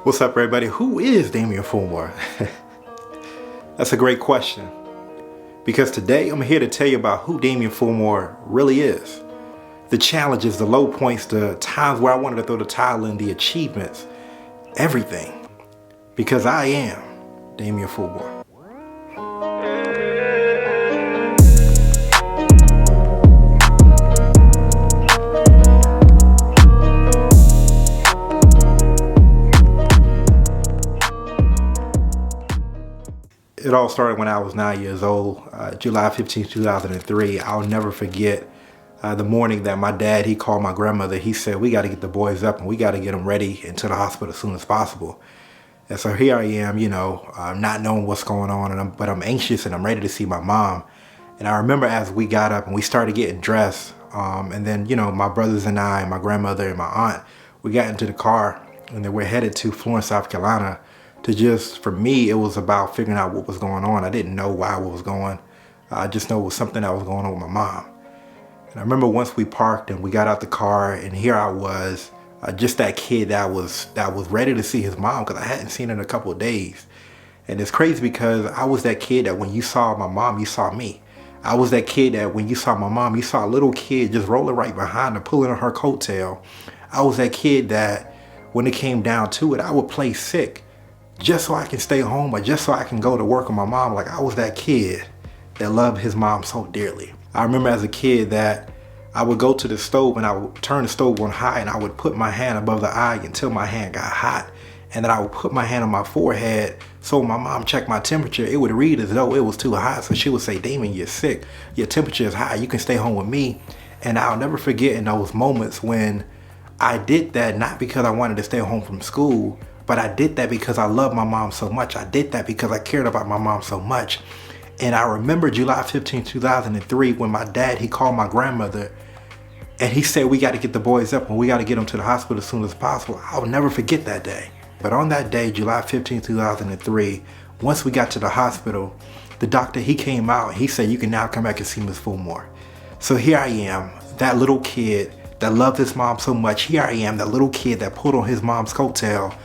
What's up, everybody? Who is Damian Fulmore? That's a great question, because today I'm here to tell you about who Damian Fulmore really is. The challenges, the low points, the times where I wanted to throw the towel in, the achievements, everything. Because I am Damian Fulmore. It all started when I was 9 years old, July 15, 2003. I'll never forget the morning that my dad, he called my grandmother. He said, we got to get the boys up and we got to get them ready into the hospital as soon as possible. And so here I am, not knowing what's going on, but I'm anxious and I'm ready to see my mom. And I remember as we got up and we started getting dressed, and then, my brothers and I, my grandmother and my aunt, we got into the car and then we're headed to Florence, South Carolina. For me, it was about figuring out what was going on. I didn't know why what was going. I just know it was something that was going on with my mom. And I remember once we parked and we got out the car, and here I was, just that kid that was ready to see his mom, because I hadn't seen her in a couple of days. And it's crazy because I was that kid that when you saw my mom, you saw me. I was that kid that when you saw my mom, you saw a little kid just rolling right behind her, pulling on her coattail. I was that kid that when it came down to it, I would play sick just so I can stay home or just so I can go to work with my mom. Like, I was that kid that loved his mom so dearly. I remember as a kid that I would go to the stove and I would turn the stove on high and I would put my hand above the eye until my hand got hot. And then I would put my hand on my forehead so when my mom checked my temperature, it would read as though it was too hot. So she would say, Damon, you're sick. Your temperature is high. You can stay home with me. And I'll never forget in those moments when I did that, not because I wanted to stay home from school, but I did that because I love my mom so much. I did that because I cared about my mom so much. And I remember July 15, 2003, when my dad, he called my grandmother and he said, we got to get the boys up and we got to get them to the hospital as soon as possible. I'll never forget that day. But on that day, July 15, 2003, once we got to the hospital, the doctor, he came out and he said, you can now come back and see Miss Fulmore. So here I am, that little kid that loved his mom so much. Here I am, that little kid that pulled on his mom's coattail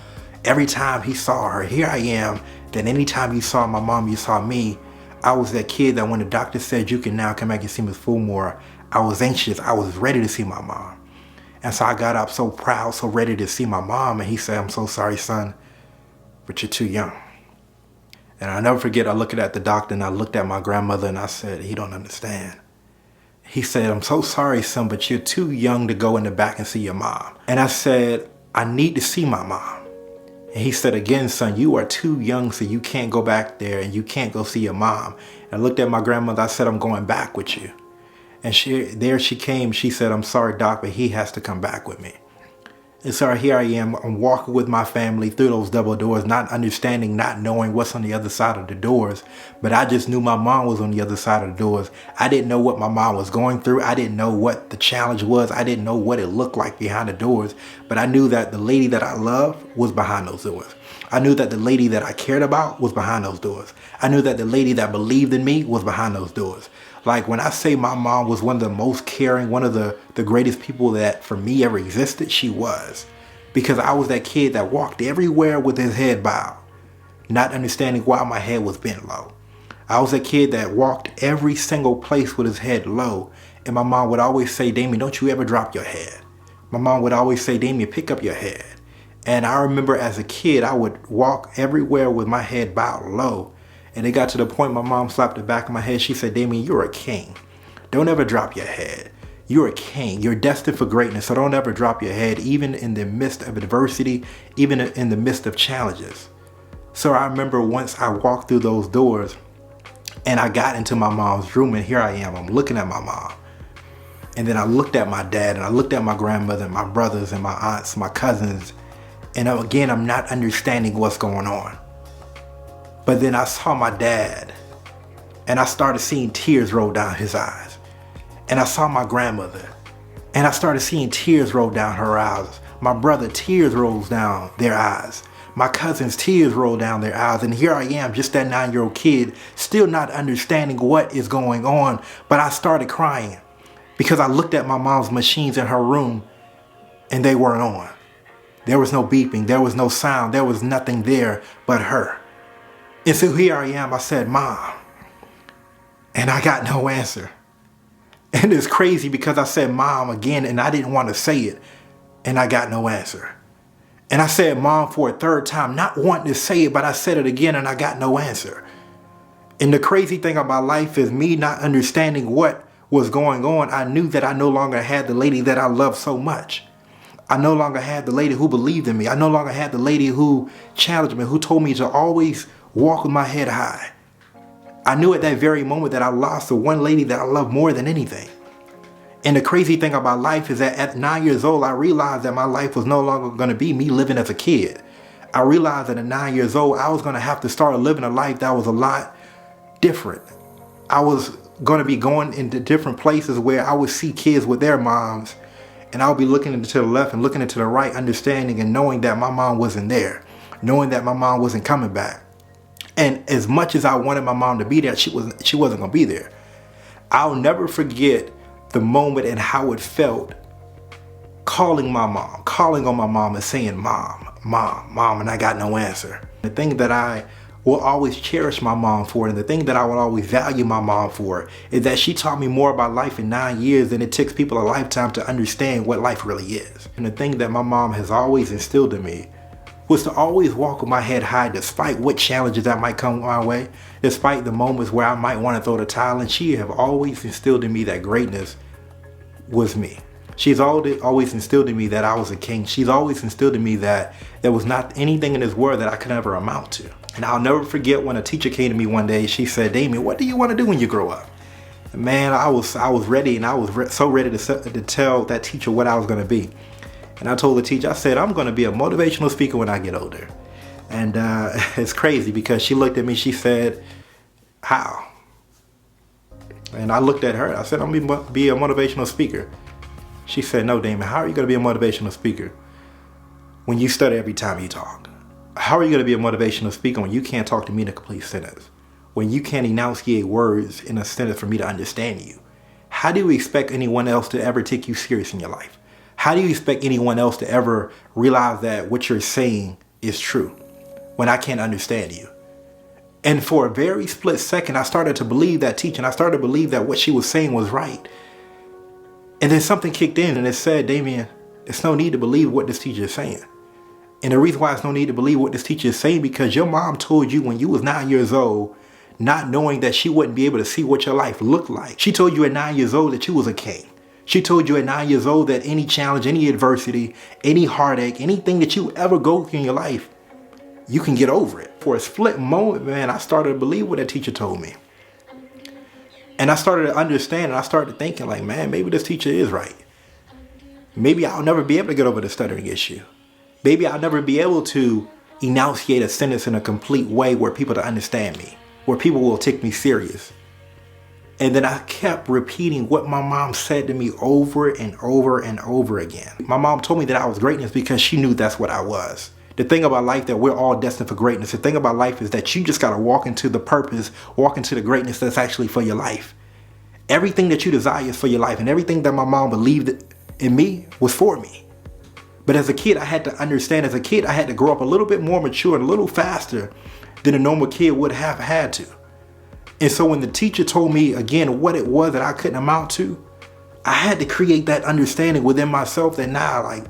every time he saw her. Here I am, that anytime you saw my mom, you saw me. I was that kid that when the doctor said you can now come back and see Miss Fulmore, I was anxious. I was ready to see my mom. And so I got up so proud, so ready to see my mom. And he said, I'm so sorry, son, but you're too young. And I'll never forget, I looked at the doctor and I looked at my grandmother and I said, he don't understand. He said, I'm so sorry, son, but you're too young to go in the back and see your mom. And I said, I need to see my mom. And he said, again, son, you are too young, so you can't go back there and you can't go see your mom. And I looked at my grandmother, I said, I'm going back with you. And she came, she said, I'm sorry, doc, but he has to come back with me. And so here I am, I'm walking with my family through those double doors, not understanding, not knowing what's on the other side of the doors. But I just knew my mom was on the other side of the doors. I didn't know what my mom was going through. I didn't know what the challenge was. I didn't know what it looked like behind the doors. But I knew that the lady that I loved was behind those doors. I knew that the lady that I cared about was behind those doors. I knew that the lady that believed in me was behind those doors. Like, when I say my mom was one of the most caring, one of the greatest people that for me ever existed, she was. Because I was that kid that walked everywhere with his head bowed, not understanding why my head was bent low. I was that kid that walked every single place with his head low. And my mom would always say, Damien, don't you ever drop your head. My mom would always say, Damien, pick up your head. And I remember as a kid, I would walk everywhere with my head bowed low. And it got to the point my mom slapped the back of my head. She said, Damien, you're a king. Don't ever drop your head. You're a king. You're destined for greatness. So don't ever drop your head, even in the midst of adversity, even in the midst of challenges. So I remember once I walked through those doors and I got into my mom's room, and here I am. I'm looking at my mom. And then I looked at my dad and I looked at my grandmother and my brothers and my aunts, my cousins. And again, I'm not understanding what's going on. But then I saw my dad and I started seeing tears roll down his eyes. And I saw my grandmother and I started seeing tears roll down her eyes. My brother, tears rolls down their eyes. My cousins, tears roll down their eyes. And here I am, just that 9-year-old kid, still not understanding what is going on. But I started crying because I looked at my mom's machines in her room and they weren't on. There was no beeping. There was no sound. There was nothing there but her. And so here I am. I said, Mom. And I got no answer. And it's crazy because I said Mom again and I didn't want to say it. And I got no answer. And I said Mom for a third time, not wanting to say it, but I said it again and I got no answer. And the crazy thing about life is me not understanding what was going on. I knew that I no longer had the lady that I loved so much. I no longer had the lady who believed in me. I no longer had the lady who challenged me, who told me to always walk with my head high. I knew at that very moment that I lost the one lady that I loved more than anything. And the crazy thing about life is that at 9 years old, I realized that my life was no longer going to be me living as a kid. I realized that at 9 years old, I was going to have to start living a life that was a lot different. I was going to be going into different places where I would see kids with their moms, and I would be looking into the left and looking into the right, understanding and knowing that my mom wasn't there, knowing that my mom wasn't coming back. And as much as I wanted my mom to be there, she wasn't going to be there. I'll never forget the moment and how it felt calling my mom, calling on my mom and saying, Mom, Mom, Mom, and I got no answer. The thing that I will always cherish my mom for, and the thing that I will always value my mom for, is that she taught me more about life in 9 years than it takes people a lifetime to understand what life really is. And the thing that my mom has always instilled in me was to always walk with my head high despite what challenges that might come my way, despite the moments where I might want to throw the towel. And she have always instilled in me that greatness was me. She's always instilled in me that I was a king. She's always instilled in me that there was not anything in this world that I could ever amount to. And I'll never forget when a teacher came to me one day. She said, Damien, what do you want to do when you grow up? And man, I was ready, and I was so ready to tell that teacher what I was going to be. And I told the teacher, I said, I'm going to be a motivational speaker when I get older. And it's crazy because she looked at me, she said, how? And I looked at her, I said, I'm going to be a motivational speaker. She said, no, Damon, how are you going to be a motivational speaker when you stutter every time you talk? How are you going to be a motivational speaker when you can't talk to me in a complete sentence? When you can't enunciate words in a sentence for me to understand you? How do you expect anyone else to ever take you serious in your life? How do you expect anyone else to ever realize that what you're saying is true when I can't understand you? And for a very split second, I started to believe that teacher, and I started to believe that what she was saying was right. And then something kicked in and it said, Damien, there's no need to believe what this teacher is saying. And the reason why there's no need to believe what this teacher is saying, because your mom told you when you was 9 years old, not knowing that she wouldn't be able to see what your life looked like. She told you at 9 years old that you was a king. She told you at 9 years old that any challenge, any adversity, any heartache, anything that you ever go through in your life, you can get over it. For a split moment, man, I started to believe what that teacher told me. And I started to understand, and I started thinking like, man, maybe this teacher is right. Maybe I'll never be able to get over the stuttering issue. Maybe I'll never be able to enunciate a sentence in a complete way where people to understand me, where people will take me serious. And then I kept repeating what my mom said to me over and over and over again. My mom told me that I was greatness because she knew that's what I was. The thing about life that we're all destined for greatness. The thing about life is that you just got to walk into the purpose, walk into the greatness that's actually for your life. Everything that you desire is for your life, and everything that my mom believed in me was for me. But as a kid, I had to understand, as a kid, I had to grow up a little bit more mature and a little faster than a normal kid would have had to. And so when the teacher told me again what it was that I couldn't amount to, I had to create that understanding within myself that now, like,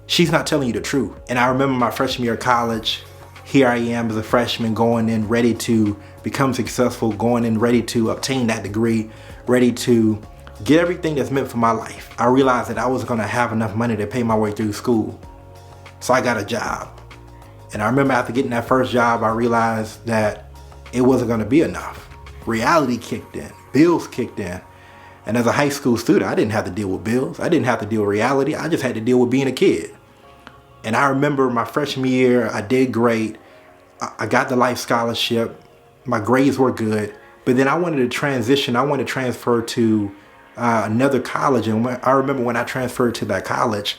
she's not telling you the truth. And I remember my freshman year of college, here I am as a freshman going in ready to become successful, going in ready to obtain that degree, ready to get everything that's meant for my life. I realized that I wasn't gonna have enough money to pay my way through school. So I got a job. And I remember after getting that first job, I realized that it wasn't gonna be enough. Reality kicked in, bills kicked in. And as a high school student, I didn't have to deal with bills. I didn't have to deal with reality. I just had to deal with being a kid. And I remember my freshman year, I did great. I got the life scholarship. My grades were good. But then I wanted to transition. I wanted to transfer to another college. And I remember when I transferred to that college,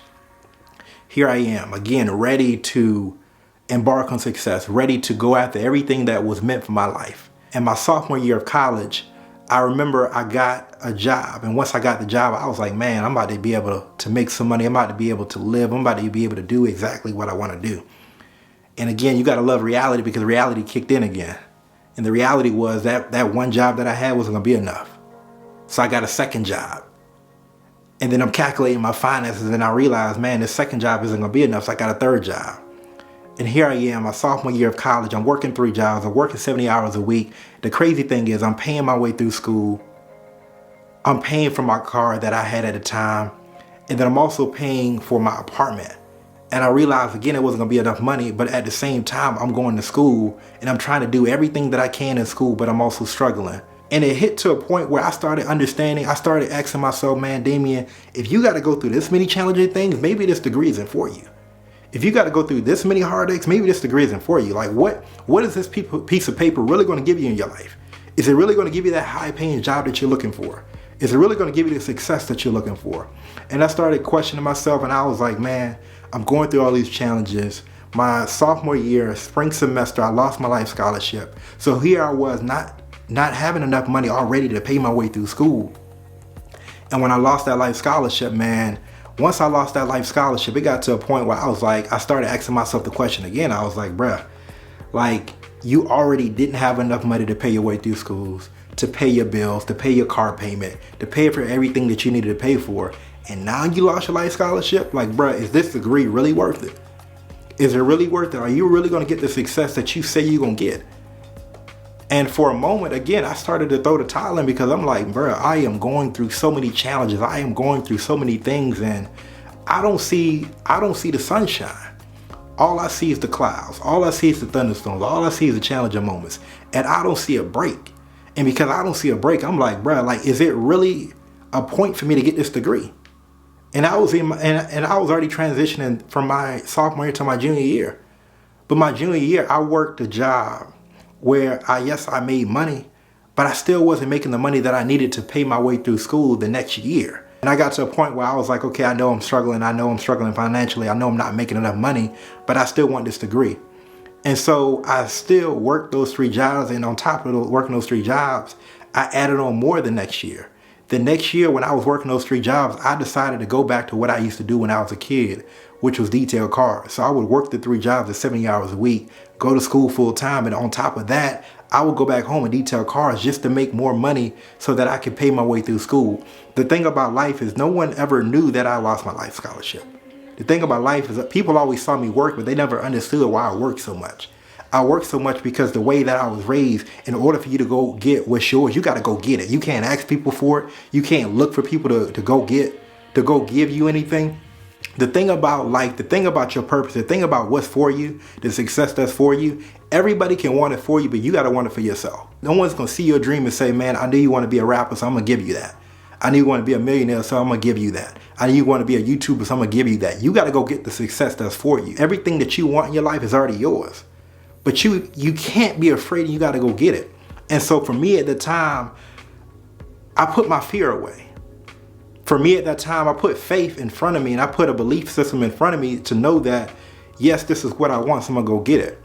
here I am, again, ready to embark on success, ready to go after everything that was meant for my life. And my sophomore year of college, I remember I got a job, and once I got the job, I was like, man, I'm about to be able to make some money. I'm about to be able to live. I'm about to be able to do exactly what I want to do. And again, you got to love reality, because reality kicked in again. And the reality was that one job that I had wasn't going to be enough. So I got a second job. And then I'm calculating my finances, and I realized, man, this second job isn't going to be enough. So I got a third job. And here I am, my sophomore year of college. I'm working 3 jobs. I'm working 70 hours a week. The crazy thing is I'm paying my way through school. I'm paying for my car that I had at the time. And then I'm also paying for my apartment. And I realized, again, it wasn't going to be enough money. But at the same time, I'm going to school and I'm trying to do everything that I can in school, but I'm also struggling. And it hit to a point where I started understanding. I started asking myself, man, Damien, if you got to go through this many challenging things, maybe this degree isn't for you. If you got to go through this many heartaches, maybe this degree isn't for you. Like, what is this piece of paper really going to give you in your life? Is it really going to give you that high-paying job that you're looking for? Is it really going to give you the success that you're looking for? And I started questioning myself, and I was like, man, I'm going through all these challenges. My sophomore year, spring semester, I lost my life scholarship. So here I was, not having enough money already to pay my way through school. And when I lost that life scholarship, man, once I lost that life scholarship, it got to a point where I was like, I started asking myself the question again. I was like, bruh, like, you already didn't have enough money to pay your way through schools, to pay your bills, to pay your car payment, to pay for everything that you needed to pay for. And now you lost your life scholarship? Like, bruh, is this degree really worth it? Is it really worth it? Are you really going to get the success that you say you're going to get? And for a moment, again, I started to throw the towel in, because I'm like, bro, I am going through so many challenges. I am going through so many things, and I don't see the sunshine. All I see is the clouds. All I see is the thunderstorms. All I see is the challenging moments, and I don't see a break. And because I don't see a break, I'm like, bro, like, is it really a point for me to get this degree? And I was I was already transitioning from my sophomore year to my junior year. But my junior year, I worked a job where I made money, but I still wasn't making the money that I needed to pay my way through school the next year. And I got to a point where I was like, okay, I know I'm struggling financially. I know I'm not making enough money, but I still want this degree. And so I still worked those 3 jobs, and on top of working those 3 jobs, I added on more the next year. The next year, when I was working those 3 jobs, I decided to go back to what I used to do when I was a kid, which was detail cars. So I would work the 3 jobs at 70 hours a week, go to school full time, and on top of that, I would go back home and detail cars just to make more money so that I could pay my way through school. The thing about life is no one ever knew that I lost my life scholarship. The thing about life is that people always saw me work, but they never understood why I worked so much. I worked so much because the way that I was raised, in order for you to go get what's yours, you got to go get it. You can't ask people for it. You can't look for people to go give you anything. The thing about life, the thing about your purpose, the thing about what's for you, the success that's for you, everybody can want it for you, but you got to want it for yourself. No one's going to see your dream and say, man, I knew you want to be a rapper, so I'm going to give you that. I knew you want to be a millionaire, so I'm going to give you that. I knew you want to be a YouTuber, so I'm going to give you that. You got to go get the success that's for you. Everything that you want in your life is already yours. But you can't be afraid, and you got to go get it. And so for me at the time, I put my fear away. For me at that time, I put faith in front of me, and I put a belief system in front of me to know that, yes, this is what I want, so I'm going to go get it.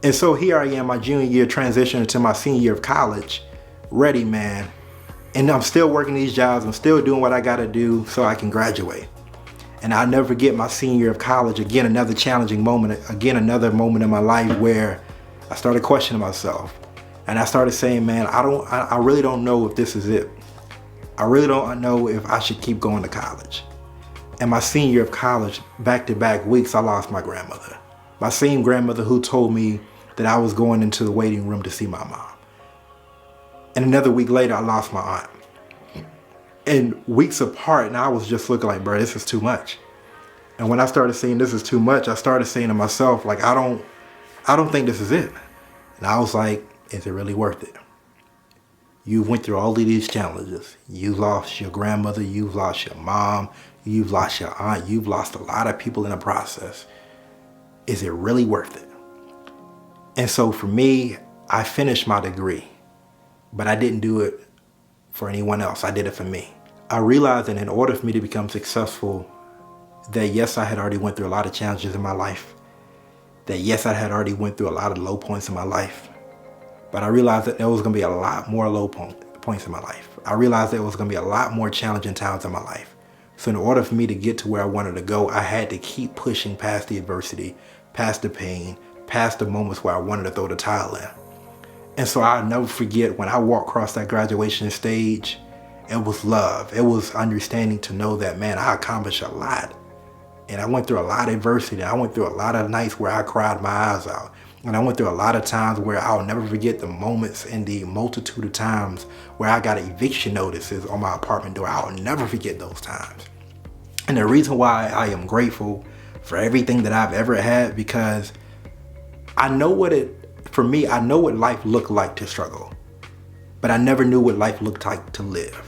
And so here I am, my junior year, transitioning to my senior year of college, ready, man. And I'm still working these jobs. I'm still doing what I got to do so I can graduate. And I'll never forget my senior year of college. Again, another challenging moment. Again, another moment in my life where I started questioning myself. And I started saying, man, I really don't know if this is it. I really don't know if I should keep going to college. And my senior year of college, back-to-back weeks, I lost my grandmother. My same grandmother who told me that I was going into the waiting room to see my mom. And another week later, I lost my aunt. And weeks apart, and I was just looking like, bro, this is too much. And when I started saying this is too much, I started saying to myself, like, I don't think this is it. And I was like, is it really worth it? You went through all of these challenges. You lost your grandmother, you've lost your mom, you've lost your aunt, you've lost a lot of people in the process. Is it really worth it? And so for me, I finished my degree, but I didn't do it for anyone else. I did it for me. I realized that in order for me to become successful, that yes, I had already went through a lot of challenges in my life. That yes, I had already went through a lot of low points in my life. But I realized that there was going to be a lot more low points points in my life. I realized there was going to be a lot more challenging times in my life. So in order for me to get to where I wanted to go, I had to keep pushing past the adversity, past the pain, past the moments where I wanted to throw the towel in. And so I'll never forget when I walked across that graduation stage, it was love. It was understanding to know that, man, I accomplished a lot. And I went through a lot of adversity. I went through a lot of nights where I cried my eyes out. And I went through a lot of times where I'll never forget the moments and the multitude of times where I got eviction notices on my apartment door. I'll never forget those times. And the reason why I am grateful for everything that I've ever had, because I know what I know what life looked like to struggle, but I never knew what life looked like to live.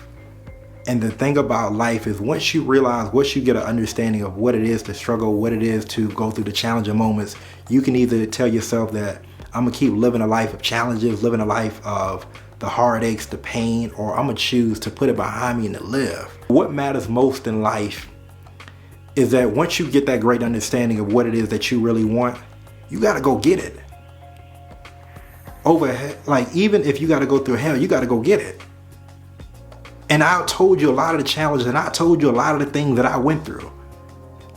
And the thing about life is once you get an understanding of what it is to struggle, what it is to go through the challenging moments, you can either tell yourself that I'm gonna keep living a life of challenges, living a life of the heartaches, the pain, or I'm gonna choose to put it behind me and to live. What matters most in life is that once you get that great understanding of what it is that you really want, you gotta go get it. Even if you gotta go through hell, you gotta go get it. And I told you a lot of the challenges, and I told you a lot of the things that I went through.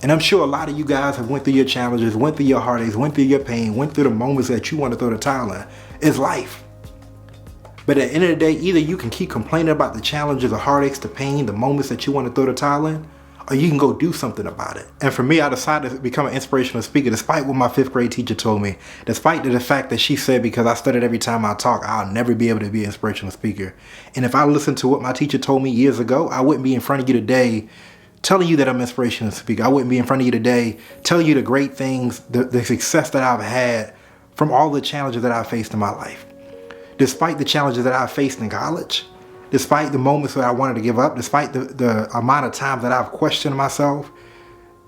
And I'm sure a lot of you guys have went through your challenges, went through your heartaches, went through your pain, went through the moments that you want to throw the towel in. It's life. But at the end of the day, either you can keep complaining about the challenges, the heartaches, the pain, the moments that you want to throw the towel in, or you can go do something about it. And for me, I decided to become an inspirational speaker despite what my 5th grade teacher told me. Despite the fact that she said, because I studied every time I talk, I'll never be able to be an inspirational speaker. And if I listened to what my teacher told me years ago, I wouldn't be in front of you today telling you that I'm an inspirational speaker. I wouldn't be in front of you today telling you the great things, the success that I've had from all the challenges that I've faced in my life. Despite the challenges that I faced in college, despite the moments that I wanted to give up, despite the amount of times that I've questioned myself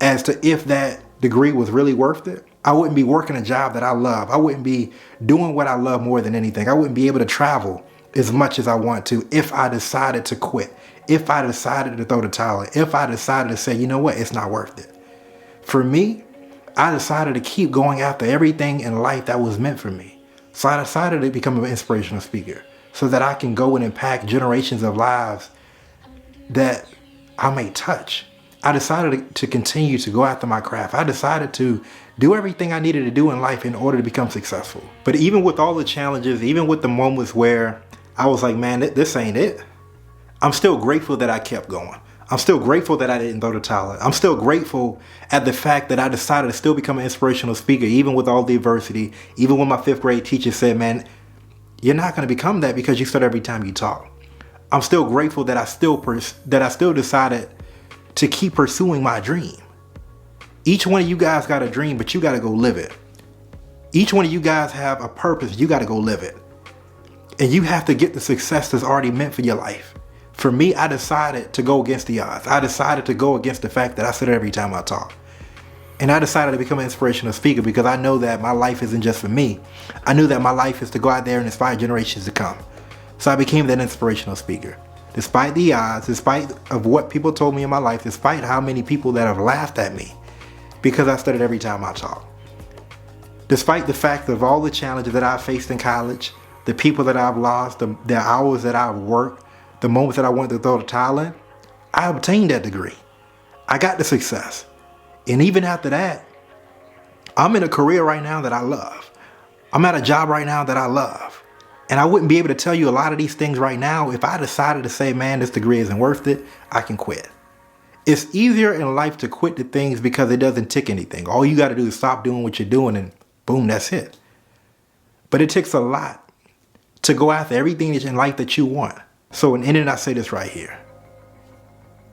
as to if that degree was really worth it, I wouldn't be working a job that I love. I wouldn't be doing what I love more than anything. I wouldn't be able to travel as much as I want to if I decided to quit, if I decided to throw the towel in, if I decided to say, you know what, it's not worth it. For me, I decided to keep going after everything in life that was meant for me. So I decided to become an inspirational speaker, so that I can go and impact generations of lives that I may touch. I decided to continue to go after my craft. I decided to do everything I needed to do in life in order to become successful. But even with all the challenges, even with the moments where I was like, man, this ain't it, I'm still grateful that I kept going. I'm still grateful that I didn't throw the towel in. I'm still grateful at the fact that I decided to still become an inspirational speaker, even with all the adversity, even when my 5th grade teacher said, man, you're not going to become that because you stutter every time you talk. I'm still grateful that I still decided to keep pursuing my dream. Each one of you guys got a dream, but you got to go live it. Each one of you guys have a purpose. You got to go live it. And you have to get the success that's already meant for your life. For me, I decided to go against the odds. I decided to go against the fact that I stutter every time I talk. And I decided to become an inspirational speaker because I know that my life isn't just for me. I knew that my life is to go out there and inspire generations to come. So I became that inspirational speaker. Despite the odds, despite of what people told me in my life, despite how many people that have laughed at me because I studied every time I talk. Despite the fact of all the challenges that I faced in college, the people that I've lost, the hours that I've worked, the moments that I wanted to throw the towel in, I obtained that degree. I got the success. And even after that, I'm in a career right now that I love. I'm at a job right now that I love. And I wouldn't be able to tell you a lot of these things right now if I decided to say, man, this degree isn't worth it, I can quit. It's easier in life to quit the things because it doesn't tick anything. All you got to do is stop doing what you're doing and boom, that's it. But it takes a lot to go after everything in life that you want. So in the end, I say this right here.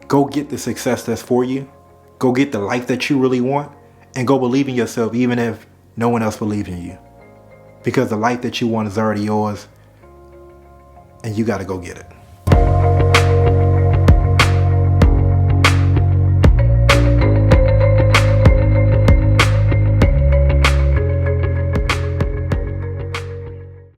Go get the success that's for you. Go get the life that you really want, and go believe in yourself even if no one else believes in you. Because the life that you want is already yours, and you got to go get it.